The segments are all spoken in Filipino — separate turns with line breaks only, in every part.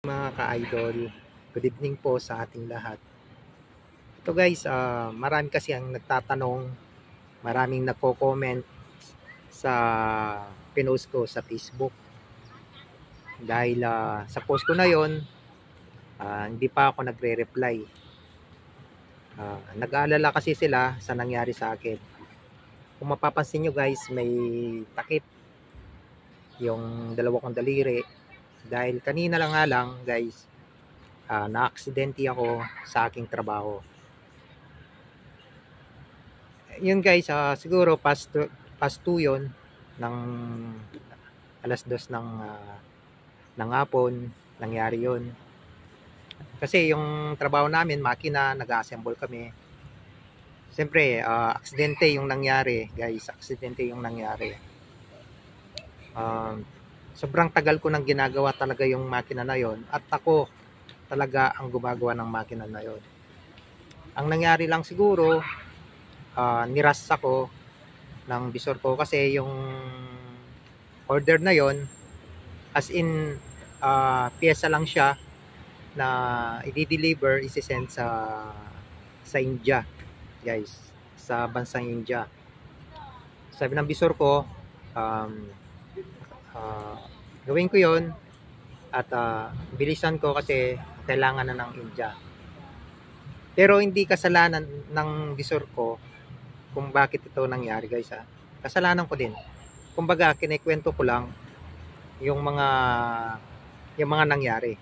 Mga ka-idol, good evening po sa ating lahat. Ito guys, marami kasi ang nagtatanong, maraming nagko-comment sa pinost ko sa Facebook. Dahil sa post ko na yon, hindi pa ako nagre-reply. Nag-aalala kasi sila sa nangyari sa akin. Kung mapapansin nyo guys, may takip yung dalawa kong daliri. Dahil kanina lang nga lang guys, na-aksidente ako sa aking trabaho. Yun guys, siguro past 2 yun ng alas 2 ng hapon nangyari yun. Kasi yung trabaho namin, makina, nag-assemble kami. Siyempre, aksidente yung nangyari guys, aksidente yung nangyari. Sobrang tagal ko nang ginagawa talaga yung makina na yon, at ako talaga ang gumagawa ng makina na yon. Ang nangyari lang siguro, niras ako ng bisor ko kasi yung order na yon, as in pyesa lang siya na i-deliver, isi-send sa India guys, sa bansang India. Sabi ng bisor ko, gawin ko yon at bilisan ko kasi kailangan na ng India. Pero hindi kasalanan ng bisor ko kung bakit ito nangyari guys. Kasalanan ko din. Kumbaga kinikwento ko lang yung mga nangyari.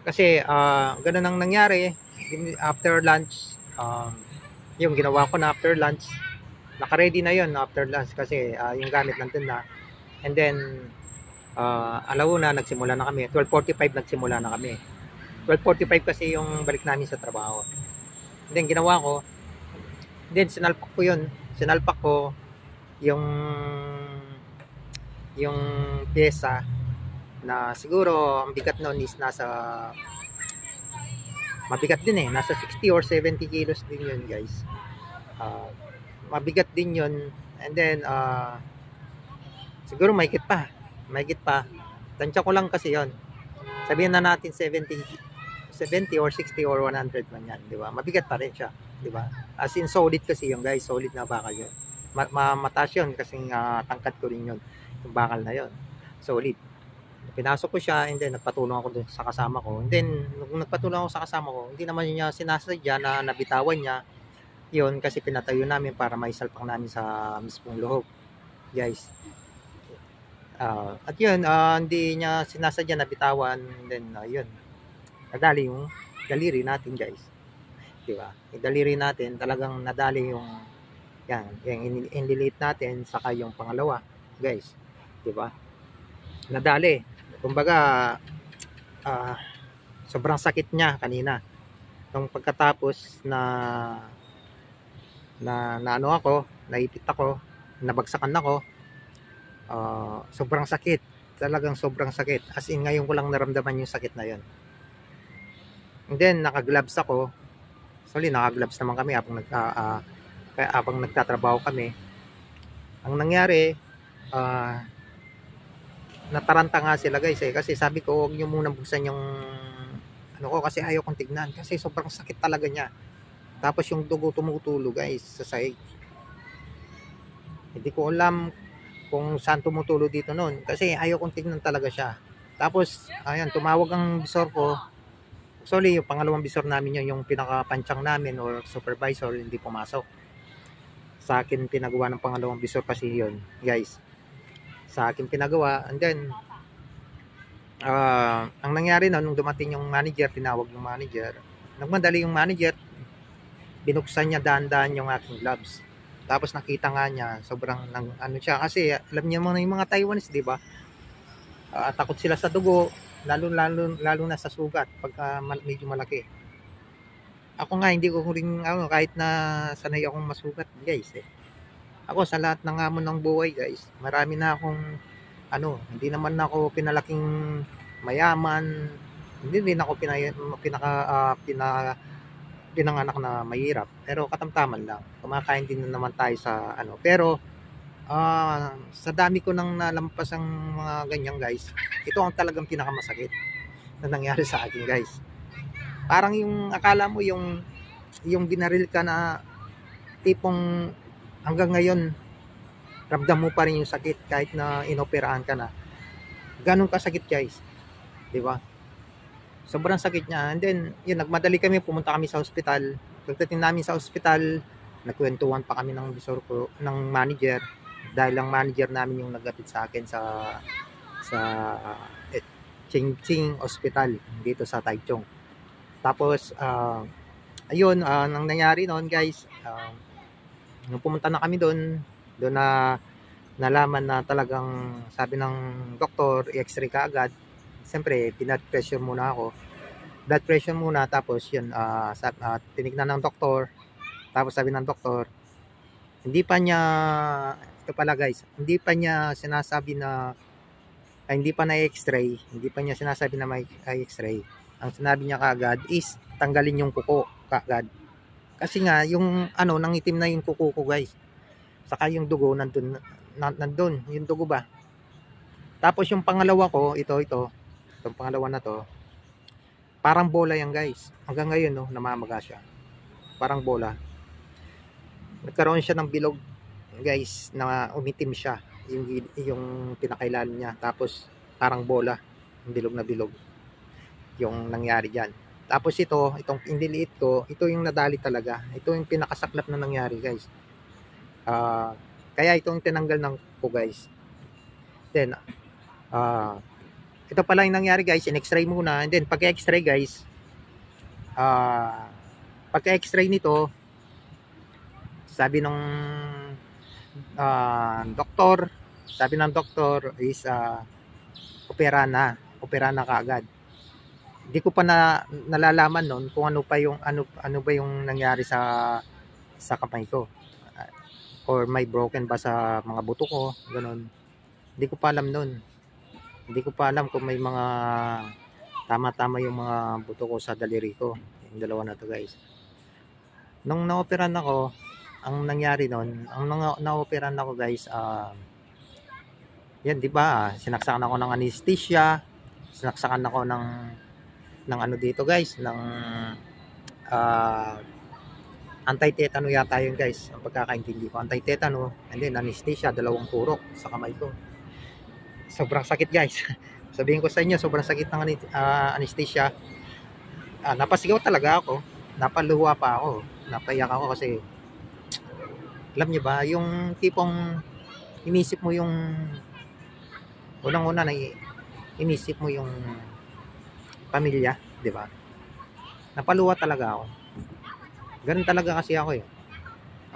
Kasi ganun ang nangyari after lunch. Yung ginawa ko na after lunch, naka-ready na yon after lunch kasi yung gamit nandun na. And then alauna nagsimula na kami, 12:45 nagsimula na kami. 12:45 kasi yung balik namin sa trabaho. And then ginawa ko, then sinalpak ko yung pyesa na siguro ang bigat noon is mabigat din nasa 60 or 70 kilos din yun guys. Mabigat din yun. And then siguro mahigit pa, tansya ko lang kasi yon, sabihin na natin 70 or 60 or 100 man yan, di ba? Mabigat pa rin siya, di ba? As in solid kasi yung guys, solid na bakal yun. Mataas yun kasi tangkad ko rin yun, yung bakal na yun, solid. Pinasok ko siya, and then nagpatulong ako dun sa kasama ko. And then nung nagpatulong ako sa kasama ko, hindi naman niya sinasadya na nabitawan niya yun, kasi pinatayo namin para maisalpak namin sa mismong loob guys. At yun, hindi niya sinasadya na bitawan. Then yun, nadali yung daliri natin guys, di ba? Yung daliri natin talagang nadali, yung inlilate natin, saka yung pangalawa guys, di ba? Nadali. Kumbaga sobrang sakit niya kanina nung pagkatapos na ano ako, naipit ako, nabagsakan ako. Sobrang sakit, talagang sobrang sakit, as in ngayon ko lang naramdaman yung sakit na yun. And then naka-gloves ako. Sorry, naka-gloves naman kami habang nagtatrabaho kami. Ang nangyari, nataranta nga sila guys kasi sabi ko huwag nyo muna buksan yung ano ko kasi ayaw kong tignan kasi sobrang sakit talaga niya. Tapos yung dugo tumutulo guys sa sahig. Hindi ko alam kung saan tumutulo dito noon kasi ayaw kong tignan talaga siya. Tapos ayan, tumawag ang bisor ko. Sorry, yung pangalawang bisor namin yun, yung pinaka-panchang namin or supervisor, hindi pumasok. Sa akin pinagawa ng pangalawang bisor kasi yun guys, sa akin pinagawa. And then ang nangyari na nung dumating yung manager, tinawag yung manager, nagmadali yung manager, binuksan niya daan-daan yung aking gloves. Tapos nakita nga niya, sobrang ano siya, kasi alam niyo mga yung mga Taiwanese, di ba? Takot sila sa dugo, lalo na sa sugat pagka medyo malaki. Ako nga hindi ko ring kahit na sanay akong masugat guys Ako sa lahat ng hamon ng buhay guys, marami na akong hindi naman ako pinalaking mayaman, hindi din ako pinanganak na mahirap, pero katamtaman lang, kumakain din naman tayo sa pero Sa dami ko nang nalampas ang mga ganyan guys, ito ang talagang pinakamasakit na nangyari sa akin guys. Parang yung akala mo yung binaril ka na tipong hanggang ngayon ramdam mo pa rin yung sakit kahit na inoperahan ka na. Ganun kasakit guys, di ba? Sobrang sakit niya. And then, yun, nagmadali kami, pumunta kami sa ospital. Pagdating namin sa ospital, nagkwentuhan pa kami ng bisor ko, ng manager, dahil ang manager namin yung naghatid sa akin sa Chingching Hospital dito sa Taichung. Tapos ayun, nang nangyari noon guys, nung pumunta na kami doon na nalaman na talagang sabi ng doktor, i-x-ray ka agad. Siyempre, blood pressure muna ako. Blood pressure muna, tapos yun, tinignan ng doktor. Tapos sabi ng doktor, hindi pa niya, ito pala guys, hindi pa niya sinasabi na, hindi pa na x-ray, hindi pa niya sinasabi na may x-ray. Ang sinabi niya kaagad is, tanggalin yung kuko kaagad. Kasi nga, yung nangitim na yung kuko ko guys. Saka yung dugo, nandun, yung dugo ba. Tapos yung pangalawa ko, itong pangalawa na to, parang bola yan guys. Hanggang ngayon, no, namamaga siya. Parang bola. Nagkaroon siya ng bilog guys, na umitim siya. Yung pinakailalim niya. Tapos parang bola. Bilog na bilog. Yung nangyari dyan. Tapos itong indiliit ko, ito yung nadali talaga. Ito yung pinakasaklap na nangyari guys. Kaya itong tinanggal ng ko guys. Then, ito pala yung nangyari guys, in-x-ray muna. And then, pagka-x-ray guys, pagka-x-ray nito, sabi ng doktor is opera na kaagad. Hindi ko pa nalalaman noon kung ano ba yung nangyari sa kamay ko, or may broken ba sa mga buto ko, ganun. Hindi ko pa alam noon. Hindi ko pa alam kung may mga tama yung mga buto ko sa daliri ko. Yung dalawa na to guys. Nung na-operan ako, ang nangyari noon, na-operan ako guys, yan, di ba? Sinaksakan ako ng anesthesia, sinaksakan ako ng ano dito guys, ng anti-tetano yata yun guys, ang pagkakaintindi ko, anti-tetano, and then anesthesia, 2 turok sa kamay ko. Sobrang sakit guys. Sabihin ko sa inyo, sobrang sakit ng anesthesia. Napasigaw talaga ako, napaluha pa ako, napaiyak ako kasi alam niyo ba, yung tipong inisip mo yung unang-una na inisip mo yung pamilya, di ba? Napaluha talaga ako. Ganun talaga kasi ako eh.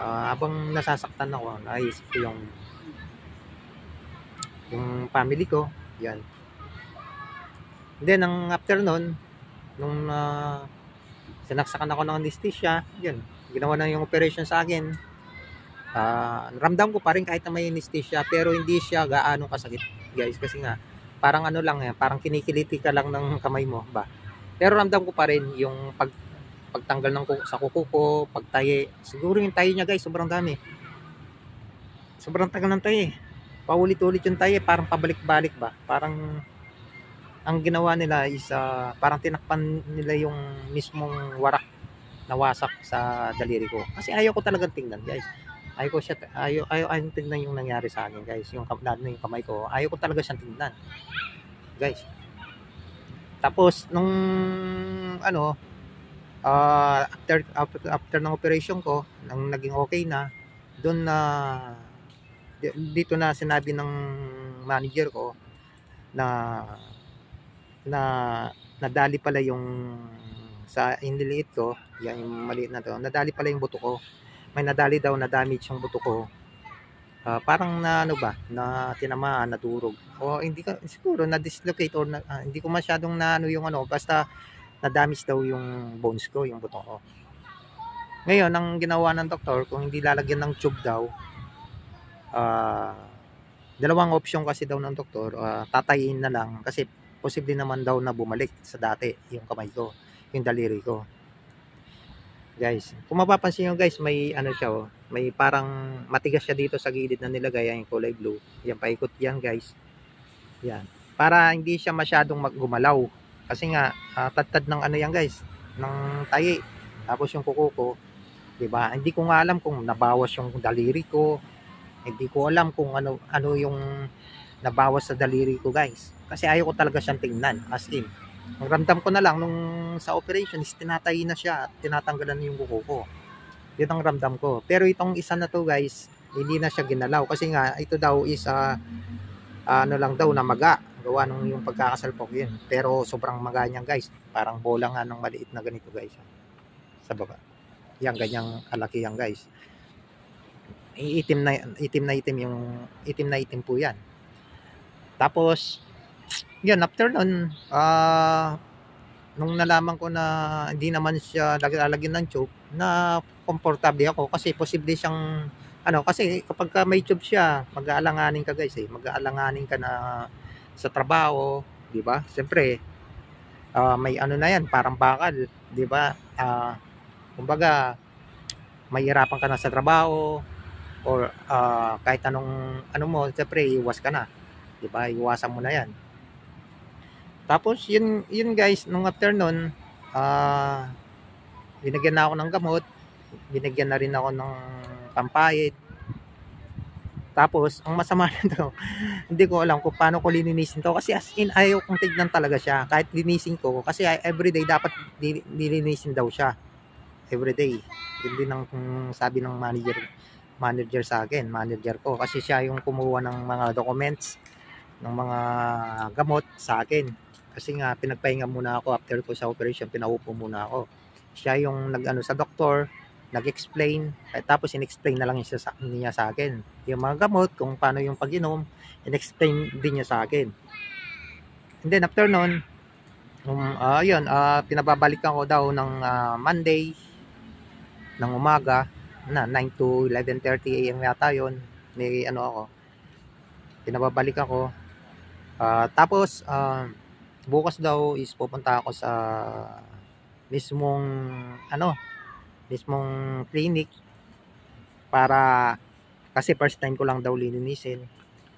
Habang nasasaktan ako, naisip ko yung family ko, yan. Then, ang after nun, nung sinaksakan ako ng anesthesia, yan, ginawa na yung operation sa akin. Ramdam ko pa rin kahit na may anesthesia, pero hindi siya gaano kasakit, guys, kasi nga, parang lang yan, parang kinikiliti ka lang ng kamay mo, ba? Pero ramdam ko pa rin yung pagtanggal sa kuko ko, pagtaye. Siguro yung taye niya guys, sobrang dami. Sobrang tagal ng taye. Paulit-ulit yung taye, parang pabalik-balik ba? Parang ang ginawa nila is parang tinakpan nila yung mismong warak na wasak sa daliri ko. Kasi ayaw ko talagang tingnan guys. Ayaw tingnan yung nangyari sa akin guys. Yung kamay ko, ayaw ko talaga siyang tingnan. Guys. Tapos nung after ng operation ko, nang naging okay na, doon dito na sinabi ng manager ko na nadali pala yung sa iniliit ko, yan yung maliit na to, nadali pala yung buto ko. May nadali daw na damage yung buto ko. Parang na tinamaan, nadurog. O hindi ka siguro na dislocate or hindi ko masyadong yung basta na-damage daw yung bones ko, yung buto ko. Ngayon, ang ginawa ng doktor, kung hindi lalagyan ng tube daw, 2 option kasi daw ng doktor, tatayin na lang kasi posible naman daw na bumalik sa dati yung kamay ko, yung daliri ko. Guys, kung mapapansin nyo guys, may ano siya oh, may parang matigas siya dito sa gilid na nilagay, yung kulay blue. Yan, paikot yan guys. Yan. Para hindi siya masyadong maggumalaw. Kasi nga, tad ng ano yan guys, ng tayi. Tapos yung kuko ko, 'di ba? Hindi ko nga alam kung nabawas yung daliri ko. Hindi ko alam kung ano yung nabawas sa daliri ko, guys. Kasi ayaw ko talaga siyang tingnan, as in. Ang ramdam ko na lang nung sa operation is tinatayi na siya at tinatanggalan na yung kuko ko. Yun ang ramdam ko. Pero itong isa na to, guys, hindi na siya ginalaw kasi nga ito daw is ano lang daw na maga. Gawa nung yung pagkakasalpok yun. Pero sobrang maga niyan, guys. Parang bola nga ng maliit na ganito, guys. Sa baba. Yan, ganyang kalaki yan, guys. Itim na itim po yan. Tapos, yun, after nun, nung nalaman ko na hindi naman siya lalagyan ng tube, na komportable ako kasi posible siyang, kasi kapag may tube siya, mag-aalanganin ka guys mag-aalanganin ka na sa trabaho, di ba? Siyempre, may ano na yan, parang bakal, di ba? Kumbaga, mahirapan ka na sa trabaho, or kahit anong mo, siyempre iwas ka na, 'di ba? Iwasan mo na 'yan. Tapos yun guys, nung after nun, binigyan na ako ng gamot, binigyan na rin ako ng pampayid. Tapos ang masama nito, hindi ko alam kung paano ko lilinisin to kasi as in ayaw kong tignan talaga siya kahit linisin ko kasi everyday dapat lilinisin daw siya. Everyday. Yun din ang sabi ng manager sa akin, manager ko, kasi siya yung kumuha ng mga documents ng mga gamot sa akin. Kasi nga pinagpahinga muna ako after ko sa operation, pinaupo muna ako. Siya yung nag-ano sa doktor, nag-explain, tapos in-explain na lang niya sa akin yung mga gamot, kung paano yung pag-inom, in-explain din niya sa akin. And then after nun, pinababalikan ko daw ng Monday ng umaga na 9 to 11:30 AM yata yun, may ako, pinababalik ako. Tapos bukas daw is pupunta ako sa mismong clinic para, kasi first time ko lang daw lilinisin,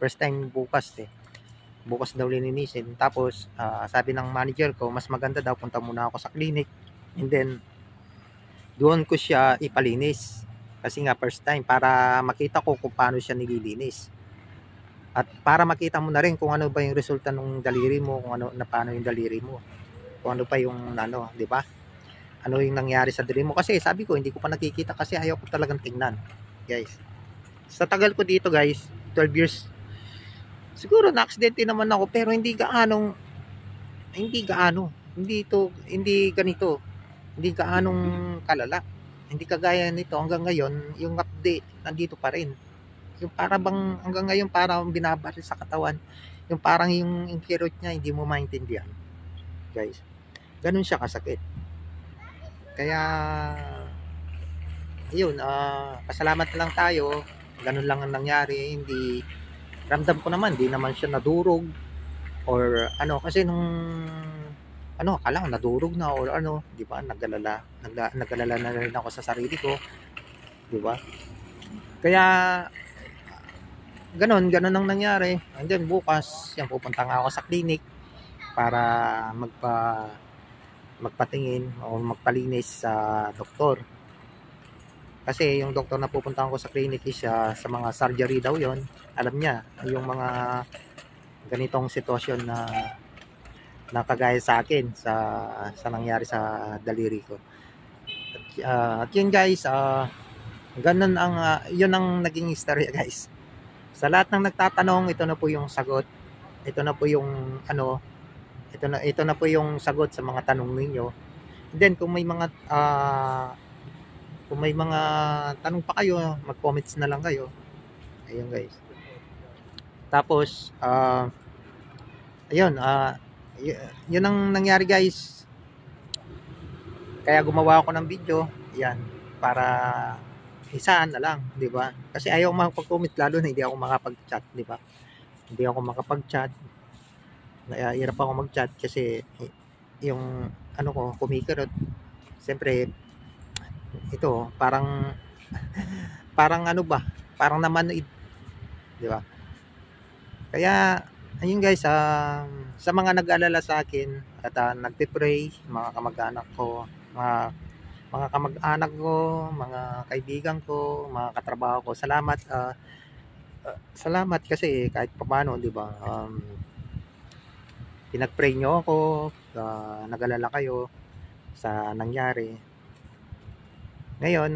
first time bukas daw lilinisin. Tapos sabi ng manager ko, mas maganda daw punta muna ako sa clinic and then doon ko siya ipalinis. Kasi nga first time, para makita ko kung paano siya nililinis. At para makita mo na rin kung ano ba yung resulta ng daliri mo, kung paano yung daliri mo. Kung ano pa yung di ba? Ano yung nangyari sa daliri mo. Kasi sabi ko, hindi ko pa nakikita kasi ayaw ko talagang tingnan. Guys. Sa tagal ko dito guys, 12 years. Siguro na-accidente naman ako pero hindi gaano. Hindi ganito. Hindi gaanong kalala. Hindi kagaya nito hanggang ngayon, yung update nandito pa rin. Yung para bang hanggang ngayon parang binabaril sa katawan. Yung parang yung kirot niya hindi mo maintindihan. Guys, ganun siya kasakit. Kaya yun, pasalamat lang tayo. Ganun lang ang nangyari. Hindi, ramdam ko naman, hindi naman siya nadurog or kasi nung akala ko nadurog na or di ba? Nagalala na rin ako sa sarili ko, di ba? Kaya ganun ang nangyari. And then bukas, pupunta nga ako sa clinic para magpatingin o magpalinis sa doktor. Kasi yung doktor na pupuntahan ko sa clinic is sa mga surgery daw yon. Alam niya yung mga ganitong sitwasyon na nakagaya sa akin sa nangyari sa daliri ko. At yun guys, ganun yun ang naging istorya guys. Sa lahat ng nagtatanong, ito na po yung sagot. Ito na po yung ito na po yung sagot sa mga tanong ninyo. And then kung may mga tanong pa kayo, mag-comments na lang kayo. Ayun guys. Tapos ayun, yun ang nangyari guys. Kaya gumawa ako ng video, yan, para isaan na lang, di ba? Kasi ayaw makapag-comment, lalo na hindi ako makapag-chat, di ba? Hindi ako makapag-chat. Hirap ako mag-chat kasi yung ko kumikirot. Siyempre ito, parang parang ano ba, parang namanoid, di ba? Kaya, ayun guys, sa mga nag-alala sa akin at nagpe-pray, mga kamag-anak ko, mga kamag-anak ko, mga kaibigan ko, mga katrabaho ko, salamat, salamat kasi kahit papaano, di ba? Pinag-pray nyo ako, nag-alala kayo sa nangyari. Ngayon,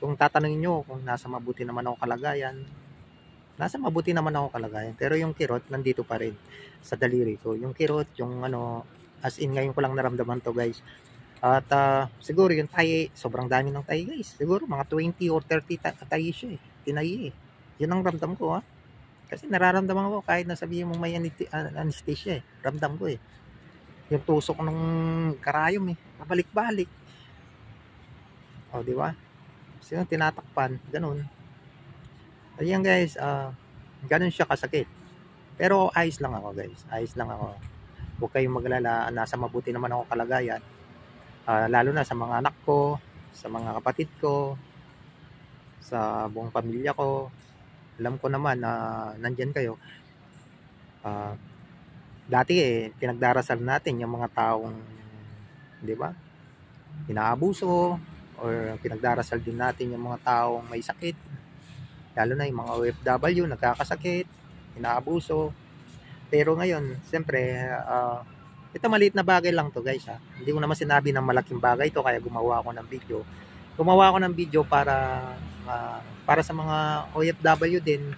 kung tatanungin nyo kung nasa mabuti naman ako kalagayan, nasa mabuti naman ako kalagayan. Pero yung kirot, nandito pa rin sa daliri ko. Yung kirot, yung ano, as in ngayon ko lang naramdaman to guys. At siguro yung tayi, sobrang dami ng tayi guys. Siguro mga 20 or 30 tayi siya eh. Tinayi eh. Yun ang ramdam ko ha. Kasi nararamdaman ko kahit nasabihin mong may anesthesia eh. Ramdam ko eh. Yung tusok ng karayom eh. Pabalik-balik. O di ba? Sino tinatakpan, ganun. Ayan guys, ganun siya kasakit. Pero ayos lang ako guys, ayos lang ako. Huwag kayong maglala, nasa mabuti naman ako kalagayan. Lalo na sa mga anak ko, sa mga kapatid ko, sa buong pamilya ko. Alam ko naman na nandyan kayo. Dati pinagdarasal natin yung mga taong, di ba, inaabuso, or pinagdarasal din natin yung mga taong may sakit. Lalo na yung mga OFW, nagkakasakit, inaabuso. Pero ngayon, siyempre, ito maliit na bagay lang to guys ha. Hindi ko naman sinabi ng malaking bagay to kaya gumawa ako ng video. Gumawa ako ng video para sa mga OFW din.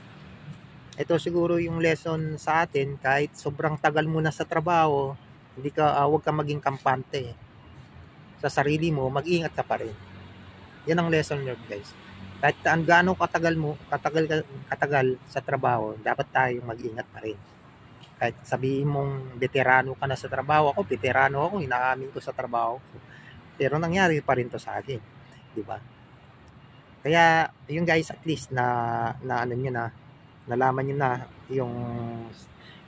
Ito siguro yung lesson sa atin kahit sobrang tagal mo na sa trabaho, hindi ka wag ka maging kampante sa sarili mo, mag-ingat ka pa rin. Yan ang lesson nyo guys. Kahit gaano katagal sa trabaho, dapat tayong mag-ingat pa rin. Kahit sabihin mong veterano ka na sa trabaho, ako veterano ako, inaamin ko sa trabaho ko. Pero nangyari pa rin to sa akin, di ba? Kaya yung guys, at least na ano niyo na, nalaman niyo na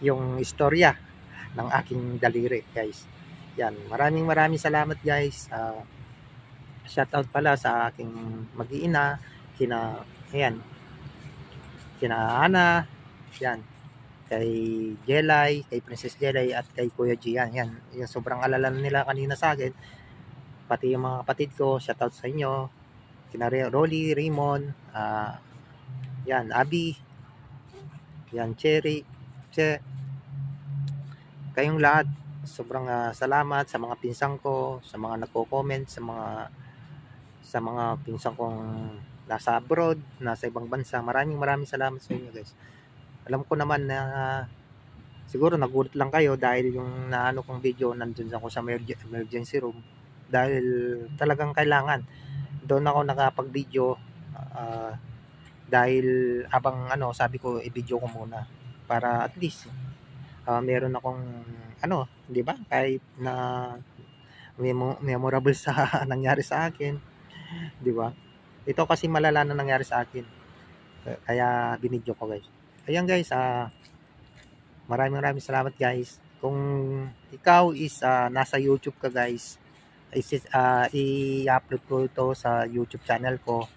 yung istorya ng aking daliri, guys. Yan, maraming salamat guys. Shoutout pala sa aking mag-iina, kina Ana, yan, kay Jelay, kay Princess Jelay at kay Kuya Gian. Yan, yung sobrang alala nila kanina sa akin. Pati yung mga kapatid ko, shoutout sa inyo. Kina Rolly, Raymond, yan, Abby, yan, Cherry, kayong lahat. Sobrang salamat sa mga pinsang ko, sa mga nagko-comment, sa mga pinsang kong nasa abroad, nasa ibang bansa. Maraming salamat sa inyo guys. Alam ko naman na siguro nagulat lang kayo dahil yung naano kong video nandun ako sa emergency room dahil talagang kailangan doon ako nakapag-video dahil abang sabi ko i-video ko muna para at least meron akong di ba, kahit na memorable sa nangyari sa akin, di ba? Ito kasi malala na nangyari sa akin. Kaya binidyo ko guys. Ayan guys, maraming salamat guys. Kung ikaw is nasa YouTube ka guys, i-upload ko ito sa YouTube channel ko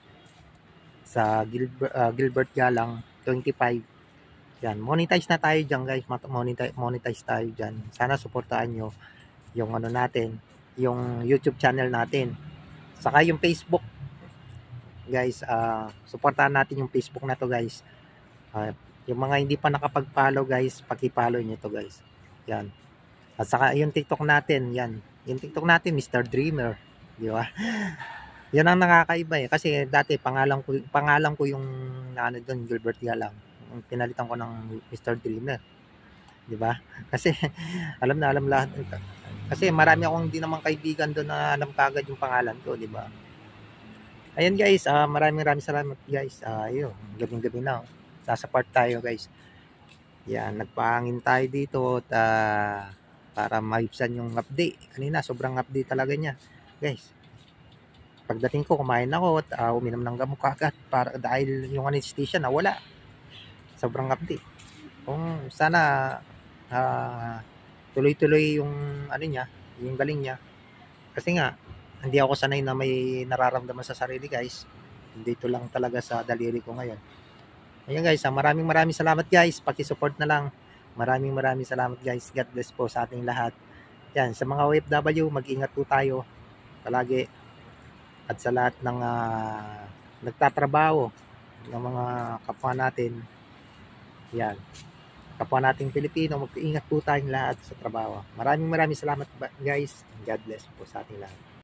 sa Gilbert Galang 25. Yan, monetize na tayo dyan guys. Monetize tayo dyan. Sana suportahan nyo yung natin, yung YouTube channel natin. Saka yung Facebook guys, suportahan natin yung Facebook na to guys. Yung mga hindi pa nakapag-follow guys, paki-follow nyo to guys. Yan. At saka yung TikTok natin, yan. Yung TikTok natin, Mr. Dreamer. Di ba? Yan ang nakakaiba eh. Kasi dati pangalan ko yung doon, Gilbert Galang. Pinalitan ko ng Mr. Dreamer. Di ba? Kasi alam lahat. Kasi marami akong hindi naman kaibigan doon na alam kagad yung pangalan ko, di ba? Ayan guys, maraming salamat guys. Ayun, gabing-gabi na. Nasa part tayo guys. Yan, nagpahangin tayo dito at para maibsan yung update. Kanina, sobrang update talaga niya. Guys, pagdating ko, kumain ako at uminom ng gamot kagad dahil yung anesthesia nawala. Sobrang update. Kung sana tuloy-tuloy yung niya, yung galing niya. Kasi nga, hindi ako sanay na may nararamdaman sa sarili, guys. Dito lang talaga sa daliri ko ngayon. Ayan guys, maraming salamat guys. Paki-support na lang. Maraming salamat guys. God bless po sa ating lahat. Yan, sa mga OFW, mag-ingat po tayo palagi. At sa lahat ng nagtatrabaho, ng mga kapwa natin. Yan. Kapwa nating Pilipino, mag-ingat po tayong lahat sa trabaho. Maraming salamat guys. God bless po sa ating lahat.